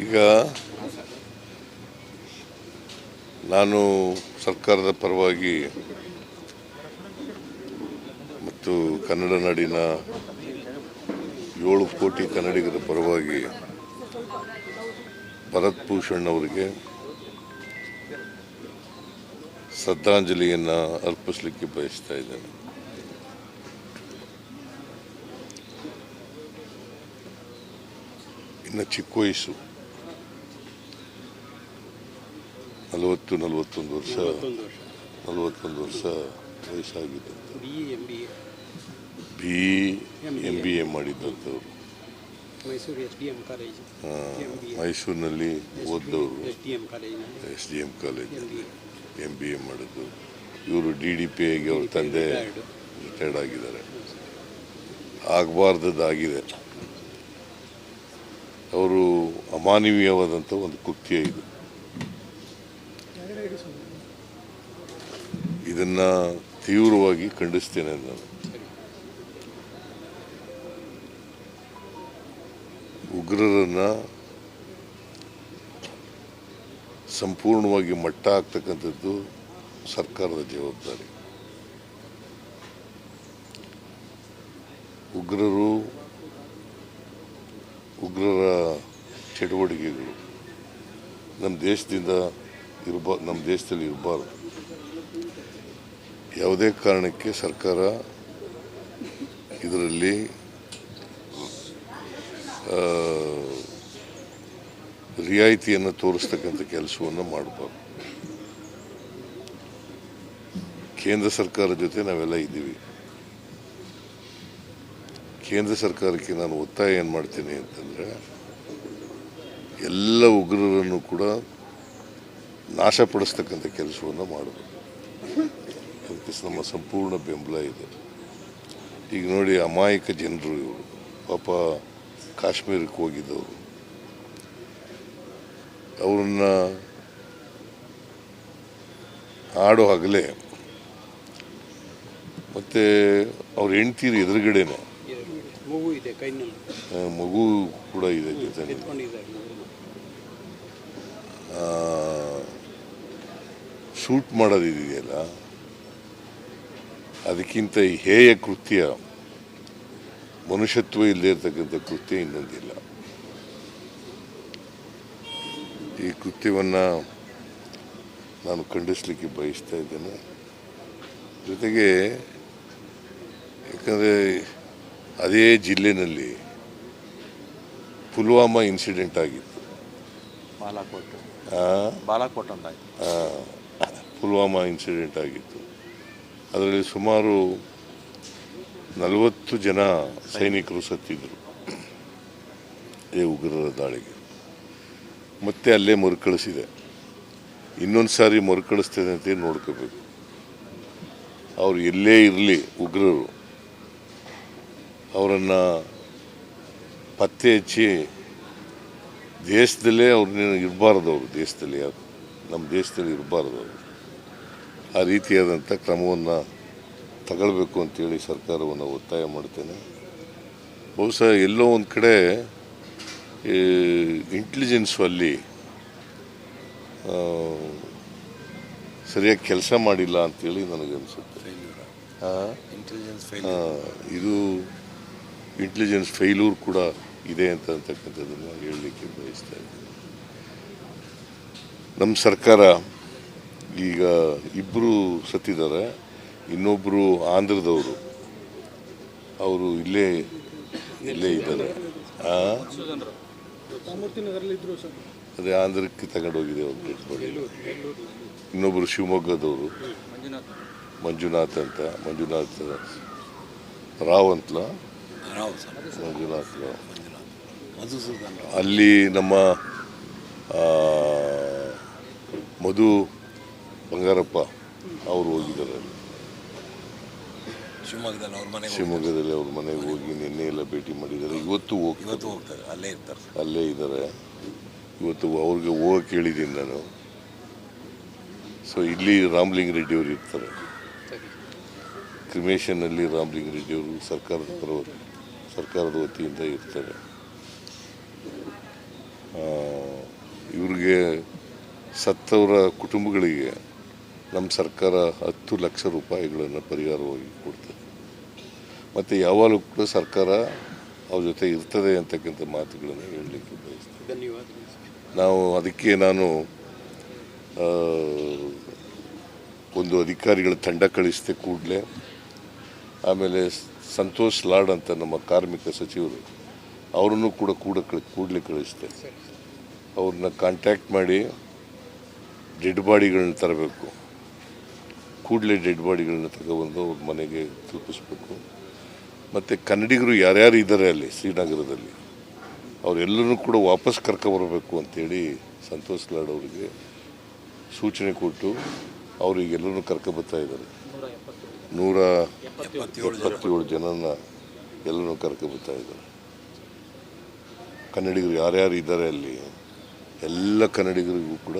ಈಗ ನಾನು ಸರ್ಕಾರದ ಪರವಾಗಿ ಮತ್ತು ಕನ್ನಡ ನಾಡಿನ 7 ಕೋಟಿ ಕನ್ನಡಿಗರ ಪರವಾಗಿ ಭರತ್ ಭೂಷಣ್ ಅವರಿಗೆ ಶ್ರದ್ಧಾಂಜಲಿಯನ್ನು ಅರ್ಪಿಸಲಿಕ್ಕೆ ಬಯಸ್ತಾ ಇದ್ದೇನೆ. ಇನ್ನು ಚಿಕ್ಕ ವಯಸ್ಸು 41 ವರ್ಷ ವಯಸ್ಸಾಗಿತ್ತು. BE ಮಾಡಿದ್ದಂಥವ್ರು, ಮೈಸೂರಿನಲ್ಲಿ ಓದಿದವರು, SDM ಕಾಲೇಜ್ MBA ಮಾಡಿದ್ದು. ಇವರು DDPIಗೆ ಅವ್ರ ತಂದೆ ರಿಟೈರ್ಡ್ ಆಗಿದ್ದಾರೆ. ಆಗಬಾರ್ದಾಗಿದೆ. ಅವರು ಅಮಾನವೀಯವಾದಂಥ ಒಂದು ಕೃತ್ಯ ಇದು. ಇದನ್ನು ತೀವ್ರವಾಗಿ ಖಂಡಿಸ್ತೇನೆ ನಾನು. ಉಗ್ರರನ್ನು ಸಂಪೂರ್ಣವಾಗಿ ಮಟ್ಟ ಹಾಕ್ತಕ್ಕಂಥದ್ದು ಸರ್ಕಾರದ ಜವಾಬ್ದಾರಿ. ಉಗ್ರರ ಚಟುವಟಿಕೆಗಳು ನಮ್ಮ ದೇಶದಲ್ಲಿ ಇರಬಾರ್ದು. ಯಾವುದೇ ಕಾರಣಕ್ಕೆ ಸರ್ಕಾರ ಇದರಲ್ಲಿ ರಿಯಾಯಿತಿಯನ್ನು ತೋರಿಸ್ತಕ್ಕಂಥ ಕೆಲಸವನ್ನು ಮಾಡಬಾರ್ದು. ಕೇಂದ್ರ ಸರ್ಕಾರದ ಜೊತೆ ನಾವೆಲ್ಲ ಇದ್ದೀವಿ. ಕೇಂದ್ರ ಸರ್ಕಾರಕ್ಕೆ ನಾನು ಒತ್ತಾಯ ಏನು ಮಾಡ್ತೀನಿ ಅಂತಂದರೆ, ಎಲ್ಲ ಉಗ್ರರನ್ನು ಕೂಡ ನಾಶಪಡಿಸ್ತಕ್ಕಂಥ ಕೆಲಸವನ್ನು ಮಾಡಬೇಕು. ಅದಕ್ಕೆ ನಮ್ಮ ಸಂಪೂರ್ಣ ಬೆಂಬಲ ಇದೆ. ಈಗ ನೋಡಿ, ಅಮಾಯಕ ಜನರು ಇವರು ಪಾಪ ಕಾಶ್ಮೀರಕ್ಕೆ ಹೋಗಿದ್ದವರು, ಅವ್ರನ್ನ ಆಡೋ ಹಗಲೇ ಮತ್ತು ಅವ್ರ ಹೆಂಡ್ತೀರು ಎದುರುಗಡೆನೆ ಮಗು ಕೂಡ ಇದೆ ಜೊತೆ. ಶೂಟ್ ಮಾಡೋದಿದೆಯಲ್ಲ, ಅದಕ್ಕಿಂತ ಹೇಯ ಕೃತ್ಯ, ಮನುಷ್ಯತ್ವ ಇಲ್ಲದೆ ಇರತಕ್ಕಂಥ ಕೃತ್ಯ ಇನ್ನೊಂದಿಲ್ಲ. ಈ ಕೃತ್ಯವನ್ನು ನಾನು ಖಂಡಿಸಲಿಕ್ಕೆ ಬಯಸ್ತಾ ಇದ್ದೇನೆ. ಜೊತೆಗೆ ಯಾಕಂದರೆ ಅದೇ ಜಿಲ್ಲೆಯಲ್ಲಿ ಪುಲ್ವಾಮಾ ಇನ್ಸಿಡೆಂಟ್ ಆಗಿತ್ತು. ಪುಲ್ವಾಮಾ ಇನ್ಸಿಡೆಂಟ್ ಆಗಿತ್ತು. ಅದರಲ್ಲಿ ಸುಮಾರು 40 ಜನ ಸೈನಿಕರು ಸತ್ತಿದ್ರು ಈ ಉಗ್ರರ ದಾಳಿಗೆ. ಮತ್ತೆ ಅಲ್ಲೇ ಮರುಕಳಿಸಿದೆ. ಇನ್ನೊಂದು ಸಾರಿ ಮರುಕಳಿಸ್ತದೆ ಅಂತ ನೋಡ್ಕೋಬೇಕು. ಅವರು ಎಲ್ಲೇ ಇರಲಿ, ಉಗ್ರರು ಅವರನ್ನು ಪತ್ತೆ ಹಚ್ಚಿ ದೇಶದಲ್ಲೇ ಅವ್ರನ್ನ ಇರಬಾರ್ದು. ಅವರು ದೇಶದಲ್ಲಿ, ನಮ್ಮ ದೇಶದಲ್ಲಿ ಇರಬಾರ್ದು. ಅವರು ಆ ರೀತಿಯಾದಂಥ ಕ್ರಮವನ್ನು ತಗೊಳ್ಬೇಕು ಅಂತೇಳಿ ಸರ್ಕಾರವನ್ನು ಒತ್ತಾಯ ಮಾಡ್ತೇನೆ. ಬಹುಶಃ ಎಲ್ಲೋ ಒಂದು ಕಡೆ ಇಂಟೆಲಿಜೆನ್ಸು ಅಲ್ಲಿ ಸರಿಯಾಗಿ ಕೆಲಸ ಮಾಡಿಲ್ಲ ಅಂತೇಳಿ ನನಗನ್ಸುತ್ತೆ. ಇದು ಇಂಟೆಲಿಜೆನ್ಸ್ ಫೇಲ್ಯೂರ್ ಕೂಡ ಇದೆ ಅಂತಕ್ಕಂಥದ್ದನ್ನು ಹೇಳಲಿಕ್ಕೆ ಬಯಸ್ತಾ ಇದ್ದೀನಿ. ನಮ್ಮ ಸರ್ಕಾರ ಈಗ 2 ಸತ್ತಿದ್ದಾರೆ. ಇನ್ನೊಬ್ಬರು ಆಂಧ್ರದವರು, ಅವರು ಇಲ್ಲೇ ಇದ್ದಾರೆ. ಅದೇ ಆಂಧ್ರಕ್ಕೆ ತಗೊಂಡೋಗಿದೆ ಅವ್ರ ಡೆಡ್ ಬಾಡಿ. ಇನ್ನೊಬ್ಬರು ಶಿವಮೊಗ್ಗದವರು, ಮಂಜುನಾಥ್ ರಾವ್ ಅಂತಲ, ಅಲ್ಲಿ ನಮ್ಮ ಮಧು ಬಂಗಾರಪ್ಪ ಅವರು ಹೋಗಿದ್ದಾರೆ. ಶಿವಮೊಗ್ಗದಲ್ಲಿ ಅವ್ರ ಮನೆಗೆ ಹೋಗಿ ನಿನ್ನೆ ಎಲ್ಲ ಭೇಟಿ ಮಾಡಿದ್ದಾರೆ. ಇವತ್ತು ಹೋಗ್ತಾರೆ, ಅಲ್ಲೇ ಇದ್ದಾರೆ. ಇವತ್ತು ಅವ್ರಿಗೆ ಹೋಗಕ್ಕೆ ಹೇಳಿದ್ದೀನಿ ನಾನು. ಸೊ ಇಲ್ಲಿ ರಾಮಲಿಂಗ ರೆಡ್ಡಿ ಅವರು ಇರ್ತಾರೆ. ಕ್ರಿಮೇಷನ್ನಲ್ಲಿ ರಾಮಲಿಂಗ ರೆಡ್ಡಿ ಅವರು ಸರ್ಕಾರದ ವತಿಯಿಂದ ಇರ್ತಾರೆ. ಇವ್ರಿಗೆ ಸತ್ತವರ ಕುಟುಂಬಗಳಿಗೆ ನಮ್ಮ ಸರ್ಕಾರ 10 ಲಕ್ಷ ರೂಪಾಯಿಗಳನ್ನು ಪರಿಹಾರವಾಗಿ ಕೊಡ್ತದೆ. ಮತ್ತು ಯಾವಾಗಲೂ ಕೂಡ ಸರ್ಕಾರ ಅವ್ರ ಜೊತೆ ಇರ್ತದೆ ಅಂತಕ್ಕಂಥ ಮಾತುಗಳನ್ನು ಹೇಳಲಿಕ್ಕೆ ಬಯಸ್ತೀನಿ. ಅದಕ್ಕೆ ನಾನು ಒಂದು ಅಧಿಕಾರಿಗಳ ತಂಡ ಕಳಿಸಿದೆ ಕೂಡಲೇ. ಆಮೇಲೆ ಸಂತೋಷ್ ಲಾಡ್ ಅಂತ ನಮ್ಮ ಕಾರ್ಮಿಕ ಸಚಿವರು, ಅವರನ್ನು ಕೂಡ ಕೂಡಲೇ ಕಳಿಸಿದೆ. ಅವ್ರನ್ನ ಕಾಂಟ್ಯಾಕ್ಟ್ ಮಾಡಿ ಡೆಡ್ ಬಾಡಿಗಳನ್ನ ತರಬೇಕು. ಕೂಡಲೇ ಡೆಡ್ ಬಾಡಿಗಳನ್ನ ತಗೊಬಂದು ಅವ್ರ ಮನೆಗೆ ತಲುಪಿಸ್ಬೇಕು. ಮತ್ತು ಕನ್ನಡಿಗರು ಯಾರ್ಯಾರು ಇದ್ದಾರೆ ಅಲ್ಲಿ ಶ್ರೀನಗರದಲ್ಲಿ ಅವರೆಲ್ಲರೂ ಕೂಡ ವಾಪಸ್ ಕರ್ಕೊಬರಬೇಕು ಅಂತೇಳಿ ಸಂತೋಷ್ ಲಾಡ್ ಅವರಿಗೆ ಸೂಚನೆ ಕೊಟ್ಟು ಅವರಿಗೆಲ್ಲರೂ ಕರ್ಕೊಬರ್ತಾ ಇದ್ದಾರೆ. 177 ಜನನ ಎಲ್ಲರೂ ಕರ್ಕೊಬರ್ತಾ ಇದ್ದಾರೆ. ಕನ್ನಡಿಗರು ಯಾರ್ಯಾರು ಇದ್ದಾರೆ ಅಲ್ಲಿ ಎಲ್ಲ ಕನ್ನಡಿಗರಿಗೂ ಕೂಡ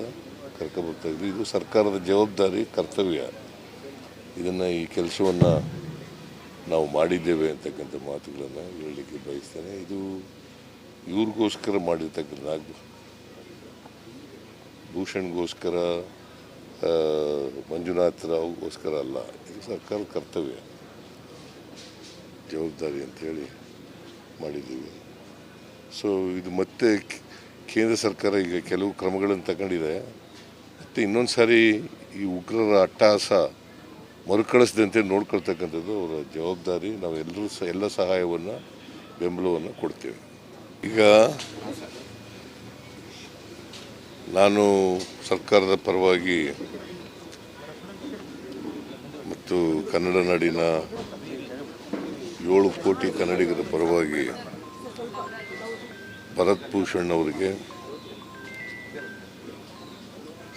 ಕರ್ಕೊಬರ್ತಾ ಇದ್ರು. ಇದು ಸರ್ಕಾರದ ಜವಾಬ್ದಾರಿ, ಕರ್ತವ್ಯ. ಈ ಕೆಲಸವನ್ನು ನಾವು ಮಾಡಿದ್ದೇವೆ ಅಂತಕ್ಕಂಥ ಮಾತುಗಳನ್ನು ಹೇಳಲಿಕ್ಕೆ ಬಯಸ್ತೇನೆ. ಇದು ಇವ್ರಿಗೋಸ್ಕರ ಮಾಡಿರ್ತಕ್ಕಂಥ ಭೂಷಣ್ಗೋಸ್ಕರ, ಮಂಜುನಾಥ್ ರಾವ್ಗೋಸ್ಕರ ಅಲ್ಲ. ಇದು ಸರ್ಕಾರದ ಕರ್ತವ್ಯ, ಜವಾಬ್ದಾರಿ ಅಂಥೇಳಿ ಮಾಡಿದ್ದೀವಿ. ಸೊ ಇದು ಮತ್ತೆ ಕೇಂದ್ರ ಸರ್ಕಾರ ಈಗ ಕೆಲವು ಕ್ರಮಗಳನ್ನು ತಗೊಂಡಿದೆ. ಮತ್ತು ಇನ್ನೊಂದು ಸಾರಿ ಈ ಉಗ್ರರ ಅಟ್ಟಹಾಸ ಮರುಕಳಿಸದಂತೆ ನೋಡ್ಕೊಳ್ತಕ್ಕಂಥದ್ದು ಅವರ ಜವಾಬ್ದಾರಿ. ನಾವೆಲ್ಲರೂ ಎಲ್ಲ ಸಹಾಯವನ್ನು, ಬೆಂಬಲವನ್ನು ಕೊಡ್ತೇವೆ. ಈಗ ನಾನು ಸರ್ಕಾರದ ಪರವಾಗಿ ಮತ್ತು ಕನ್ನಡ ನಾಡಿನ 7 ಕೋಟಿ ಕನ್ನಡಿಗರ ಪರವಾಗಿ ಭರತ್ ಭೂಷಣ್ ಅವರಿಗೆ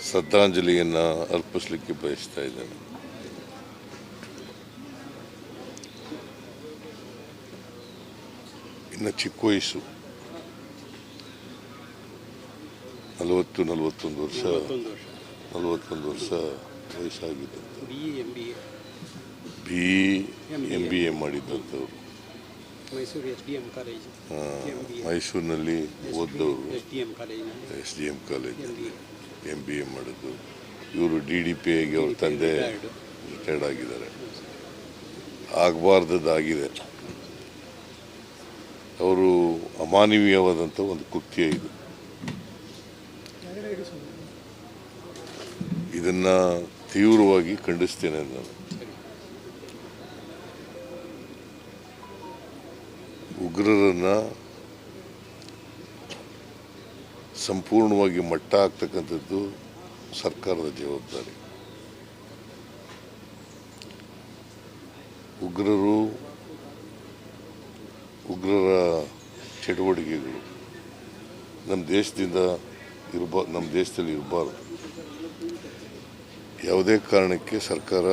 ಶ್ರದ್ಧಾಂಜಲಿಯನ್ನು ಅರ್ಪಿಸಲಿಕ್ಕೆ ಬಯಸ್ತಾ ಇದ್ದೇನೆ. ಇನ್ನು ಚಿಕ್ಕ ವಯಸ್ಸು, 41 ವರ್ಷ ವಯಸ್ಸಾಗಿದ್ದಂಥ, BE MBA ಮಾಡಿದ್ದಂಥವ್ರು, ಮೈಸೂರಿನಲ್ಲಿ ಓದಿದವರು, SDM ಕಾಲೇಜ್ MBA ಮಾಡಿದ್ದು. ಇವರು DDPIಗೆ ಅವ್ರ ತಂದೆ ರಿಟೈರ್ಡ್ ಆಗಿದ್ದಾರೆ. ಆಗಬಾರ್ದಾಗಿದೆ. ಅವರು ಅಮಾನವೀಯವಾದಂಥ ಒಂದು ಕೃತ್ಯ ಇದು. ಇದನ್ನು ತೀವ್ರವಾಗಿ ಖಂಡಿಸ್ತೇನೆ ನಾನು. ಉಗ್ರರನ್ನು ಸಂಪೂರ್ಣವಾಗಿ ಮಟ್ಟ ಹಾಕ್ತಕ್ಕಂಥದ್ದು ಸರ್ಕಾರದ ಜವಾಬ್ದಾರಿ. ಉಗ್ರರ ಚಟುವಟಿಕೆಗಳು ನಮ್ಮ ದೇಶದಲ್ಲಿ ಇರಬಾರ್ದು. ಯಾವುದೇ ಕಾರಣಕ್ಕೆ ಸರ್ಕಾರ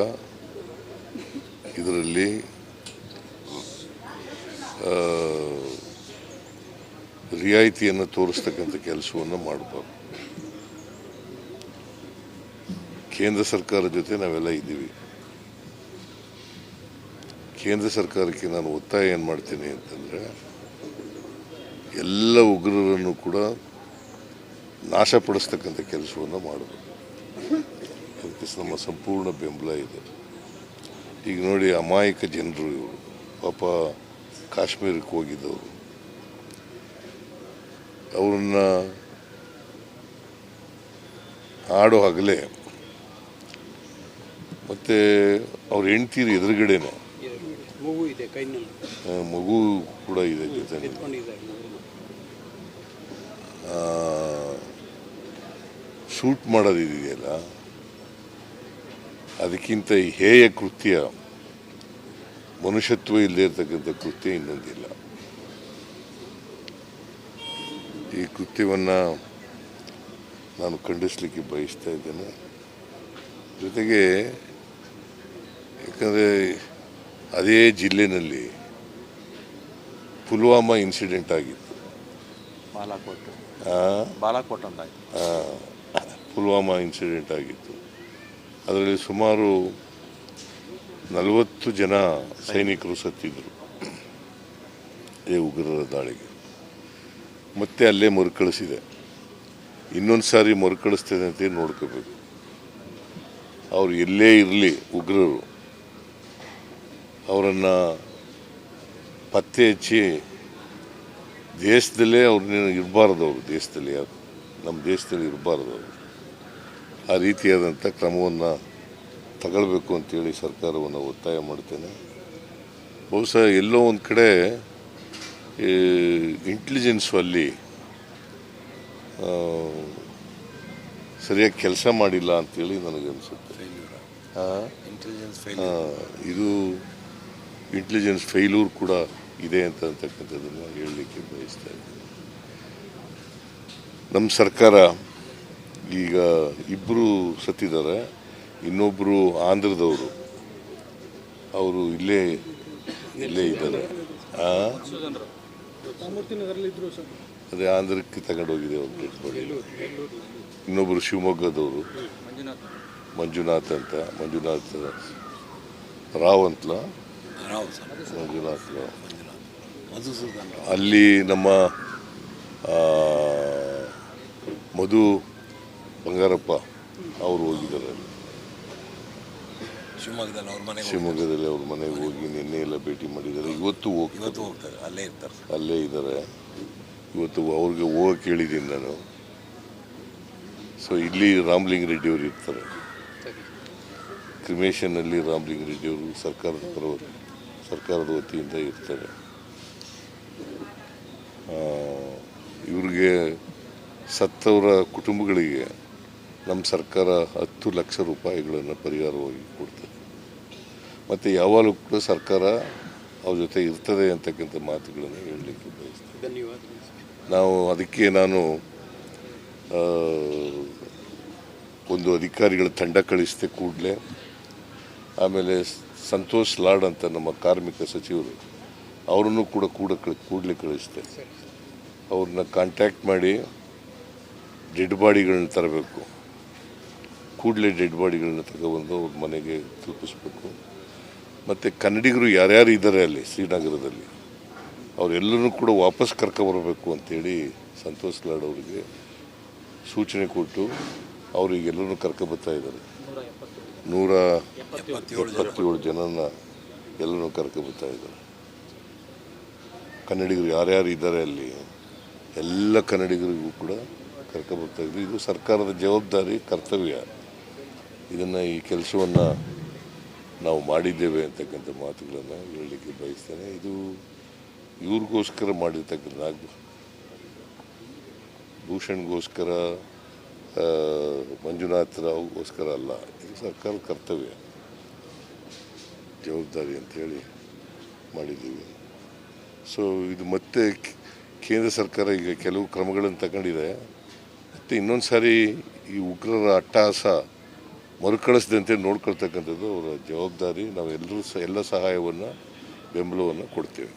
ಇದರಲ್ಲಿ ರಿಯಾಯಿತಿಯನ್ನು ತೋರಿಸ್ತಕ್ಕಂಥ ಕೆಲಸವನ್ನು ಮಾಡಬಾರ್ದು. ಕೇಂದ್ರ ಸರ್ಕಾರದ ಜೊತೆ ನಾವೆಲ್ಲ ಇದ್ದೀವಿ. ಕೇಂದ್ರ ಸರ್ಕಾರಕ್ಕೆ ನಾನು ಒತ್ತಾಯ ಏನು ಮಾಡ್ತೀನಿ ಅಂತಂದರೆ, ಎಲ್ಲ ಉಗ್ರರನ್ನು ಕೂಡ ನಾಶಪಡಿಸ್ತಕ್ಕಂಥ ಕೆಲಸವನ್ನು ಮಾಡಬೇಕು. ಅದಕ್ಕೆ ನಮ್ಮ ಸಂಪೂರ್ಣ ಬೆಂಬಲ ಇದೆ. ಈಗ ನೋಡಿ, ಅಮಾಯಕ ಜನರು ಇವರು ಪಾಪ ಕಾಶ್ಮೀರಕ್ಕೆ ಹೋಗಿದ್ದವರು, ಅವ್ರನ್ನ ಆಡೋ ಹಗಲೇ ಮತ್ತು ಅವ್ರ ಹೆಂಡ್ತೀರು ಎದುರುಗಡೆನೆ ಮಗು ಕೂಡ ಇದೆ ಜೊತೆ. ಶೂಟ್ ಮಾಡೋದಿದೆಯಲ್ಲ, ಅದಕ್ಕಿಂತ ಹೇಯ ಕೃತ್ಯ, ಮನುಷ್ಯತ್ವ ಇಲ್ಲದೆ ಇರತಕ್ಕಂಥ ಕೃತ್ಯ ಇನ್ನೊಂದಿಲ್ಲ. ಈ ಕೃತ್ಯವನ್ನು ನಾನು ಖಂಡಿಸಲಿಕ್ಕೆ ಬಯಸ್ತಾ ಇದ್ದೇನೆ. ಜೊತೆಗೆ ಯಾಕಂದರೆ ಅದೇ ಜಿಲ್ಲೆಯಲ್ಲಿ ಪುಲ್ವಾಮಾ ಇನ್ಸಿಡೆಂಟ್ ಆಗಿತ್ತು. ಪುಲ್ವಾಮಾ ಇನ್ಸಿಡೆಂಟ್ ಆಗಿತ್ತು. ಅದರಲ್ಲಿ ಸುಮಾರು 40 ಜನ ಸೈನಿಕರು ಸತ್ತಿದ್ದರು ಈ ಉಗ್ರರ ದಾಳಿಗೆ. ಮತ್ತೆ ಅಲ್ಲೇ ಮರುಕಳಿಸಿದೆ. ಇನ್ನೊಂದು ಸಾರಿ ಮರುಕಳಿಸ್ತದೆ ಅಂತ ನೋಡ್ಕೋಬೇಕು. ಅವ್ರು ಎಲ್ಲೇ ಇರಲಿ ಉಗ್ರರು, ಅವರನ್ನು ಪತ್ತೆ ಹಚ್ಚಿ ದೇಶದಲ್ಲೇ ಅವ್ರನ್ನ ಇರಬಾರ್ದು, ಅವರು ದೇಶದಲ್ಲಿ ನಮ್ಮ ದೇಶದಲ್ಲಿ ಇರಬಾರ್ದು. ಅವರು ಆ ರೀತಿಯಾದಂಥ ಕ್ರಮವನ್ನು ತಗೊಳ್ಬೇಕು ಅಂತೇಳಿ ಸರ್ಕಾರವನ್ನು ಒತ್ತಾಯ ಮಾಡ್ತೇನೆ. ಬಹುಶಃ ಎಲ್ಲೋ ಒಂದು ಕಡೆ ಇಂಟೆಲಿಜೆನ್ಸು ಅಲ್ಲಿ ಸರಿಯಾಗಿ ಕೆಲಸ ಮಾಡಿಲ್ಲ ಅಂತೇಳಿ ನನಗನ್ಸುತ್ತೆ. ಇದು ಇಂಟೆಲಿಜೆನ್ಸ್ ಫೇಲ್ಯೂರ್ ಕೂಡ ಇದೆ ಅಂತಕ್ಕಂಥದ್ದನ್ನು ಹೇಳಲಿಕ್ಕೆ ಬಯಸ್ತಾ ಇದ್ದೀನಿ. ನಮ್ಮ ಸರ್ಕಾರ ಈಗ ಇಬ್ಬರು ಸತ್ತಿದ್ದಾರೆ, ಇನ್ನೊಬ್ಬರು ಆಂಧ್ರದವರು, ಅವರು ಇಲ್ಲೇ ಇದ್ದಾರೆ. ಅದೇ ಆಂಧ್ರಕ್ಕೆ ತಗೊಂಡೋಗಿದೆ ಅವ್ರು ಡೆಡ್ ಬಾಡಿ. ಇನ್ನೊಬ್ಬರು ಶಿವಮೊಗ್ಗದವರು ಮಂಜುನಾಥ್ ರಾವ್ ಅಂತಲ ಮಂಜುನಾಥ್ ರಾವ್. ಅಲ್ಲಿ ನಮ್ಮ ಮಧು ಬಂಗಾರಪ್ಪ ಅವರು ಹೋಗಿದ್ದಾರೆ. ಶಿವಮೊಗ್ಗದಲ್ಲಿ ಅವ್ರ ಮನೆಗೆ ಹೋಗಿ ನಿನ್ನೆ ಎಲ್ಲ ಭೇಟಿ ಮಾಡಿದ್ದಾರೆ. ಇವತ್ತು ಹೋಗ್ತಾರೆ, ಅಲ್ಲೇ ಇದ್ದಾರೆ. ಇವತ್ತು ಅವ್ರಿಗೆ ಹೋಗಕ್ಕೆ ಹೇಳಿದ್ದೀನಿ ನಾನು. ಸೊ ಇಲ್ಲಿ ರಾಮಲಿಂಗ ರೆಡ್ಡಿ ಅವರು ಇರ್ತಾರೆ, ಕ್ರಿಮೇಷನ್ನಲ್ಲಿ ರಾಮಲಿಂಗ ರೆಡ್ಡಿ ಅವರು ಸರ್ಕಾರದ ವತಿಯಿಂದ ಇರ್ತಾರೆ. ಇವ್ರಿಗೆ ಸತ್ತವರ ಕುಟುಂಬಗಳಿಗೆ ನಮ್ಮ ಸರ್ಕಾರ 10 ಲಕ್ಷ ರೂಪಾಯಿಗಳನ್ನು ಪರಿಹಾರವಾಗಿ ಕೊಡ್ತದೆ. ಮತ್ತು ಯಾವಾಗಲೂ ಕೂಡ ಸರ್ಕಾರ ಅವ್ರ ಜೊತೆ ಇರ್ತದೆ ಅಂತಕ್ಕಂಥ ಮಾತುಗಳನ್ನು ಹೇಳಲಿಕ್ಕೆ ಬಯಸ್ತೇನೆ. ಅದಕ್ಕೆ ನಾನು ಒಂದು ಅಧಿಕಾರಿಗಳ ತಂಡ ಕಳಿಸಿದೆ ಕೂಡಲೇ. ಆಮೇಲೆ ಸಂತೋಷ್ ಲಾಡ್ ಅಂತ ನಮ್ಮ ಕಾರ್ಮಿಕ ಸಚಿವರು, ಅವರನ್ನು ಕೂಡ ಕೂಡಲೇ ಕಳಿಸಿದೆ. ಅವ್ರನ್ನ ಕಾಂಟ್ಯಾಕ್ಟ್ ಮಾಡಿ ಡೆಡ್ ಬಾಡಿಗಳನ್ನ ತರಬೇಕು. ಕೂಡಲೇ ಡೆಡ್ ಬಾಡಿಗಳನ್ನ ತಗೊಬಂದು ಅವ್ರ ಮನೆಗೆ ತಲುಪಿಸ್ಬೇಕು. ಮತ್ತು ಕನ್ನಡಿಗರು ಯಾರ್ಯಾರು ಇದ್ದಾರೆ ಅಲ್ಲಿ ಶ್ರೀನಗರದಲ್ಲಿ, ಅವರೆಲ್ಲರೂ ಕೂಡ ವಾಪಸ್ ಕರ್ಕೊಬರಬೇಕು ಅಂತೇಳಿ ಸಂತೋಷ್ ಲಾಡ್ ಅವರಿಗೆ ಸೂಚನೆ ಕೊಟ್ಟು ಅವರಿಗೆಲ್ಲರೂ ಕರ್ಕೊಬರ್ತಾ ಇದ್ದಾರೆ. 177 ಜನನ ಎಲ್ಲರೂ ಕರ್ಕೊಬರ್ತಾ ಇದ್ದಾರೆ. ಕನ್ನಡಿಗರು ಯಾರ್ಯಾರು ಇದ್ದಾರೆ ಅಲ್ಲಿ ಎಲ್ಲ ಕನ್ನಡಿಗರಿಗೂ ಕೂಡ ಕರ್ಕೊಬರ್ತಾ ಇದ್ರು. ಇದು ಸರ್ಕಾರದ ಜವಾಬ್ದಾರಿ, ಕರ್ತವ್ಯ. ಈ ಕೆಲಸವನ್ನು ನಾವು ಮಾಡಿದ್ದೇವೆ ಅಂತಕ್ಕಂಥ ಮಾತುಗಳನ್ನು ಹೇಳಲಿಕ್ಕೆ ಬಯಸ್ತೇನೆ. ಇದು ಇವ್ರಿಗೋಸ್ಕರ ಮಾಡಿರ್ತಕ್ಕಂಥ ಭೂಷಣ್ಗೋಸ್ಕರ, ಮಂಜುನಾಥ್ ರಾವ್ಗೋಸ್ಕರ ಅಲ್ಲ. ಇದು ಸರ್ಕಾರದ ಕರ್ತವ್ಯ, ಜವಾಬ್ದಾರಿ ಅಂಥೇಳಿ ಮಾಡಿದ್ದೀವಿ. ಸೊ ಇದು ಮತ್ತೆ ಕೇಂದ್ರ ಸರ್ಕಾರ ಈಗ ಕೆಲವು ಕ್ರಮಗಳನ್ನು ತಗೊಂಡಿದೆ. ಮತ್ತು ಇನ್ನೊಂದು ಸಾರಿ ಈ ಉಗ್ರರ ಅಟ್ಟಹಾಸ ಮರುಕಳಿಸದಂತೆ ನೋಡ್ಕೊಳ್ತಕ್ಕಂಥದ್ದು ಅವರ ಜವಾಬ್ದಾರಿ. ನಾವೆಲ್ಲರೂ ಎಲ್ಲ ಸಹಾಯವನ್ನು, ಬೆಂಬಲವನ್ನು ಕೊಡ್ತೇವೆ.